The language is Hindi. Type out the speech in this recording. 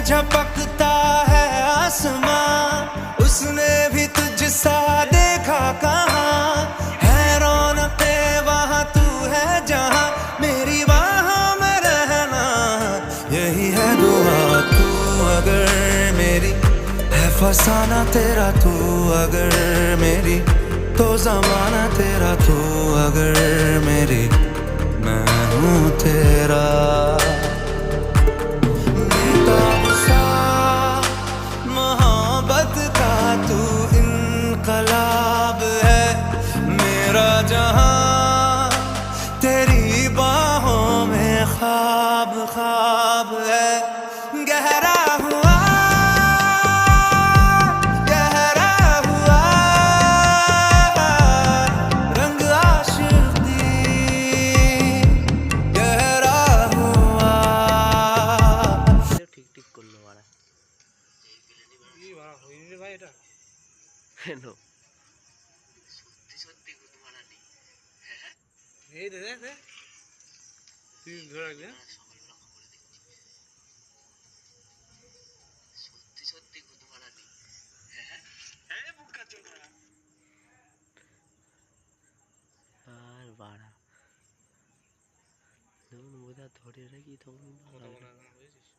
झपकता है आसमां, उसने भी तुझसा देखा कहाँ। है रौनके वहाँ तू है जहाँ, मेरी बाहों में रहना यही है दुआ। तू अगर मेरी है फसाना तेरा, तू अगर मेरी तो जमाना तेरा, तू अगर मेरी मैं हूँ तेरा। बेताब सा मोहब्बत का तू इनकलाब है, मेरा जहां तेरी बाहों में ख्वाब ख्वाब है। गहरा हुआ गहरा हुआ रंग आशिकी, गहरा हुआ। ঠিক ঠিক করলো মারা ভাই এটা কেন সত্যি গুদ মারানি। হ্যাঁ এই দে দে দে তুই ধরে রাখবি। সকালবেলা খবরে দেখছি সত্যি গুদ মারানি। হ্যাঁ হ্যাঁ বুকা চোদা। আর বাড়া যখন বোঝা ধরে রাখি তখন ভালো লাগে। বুঝেছিস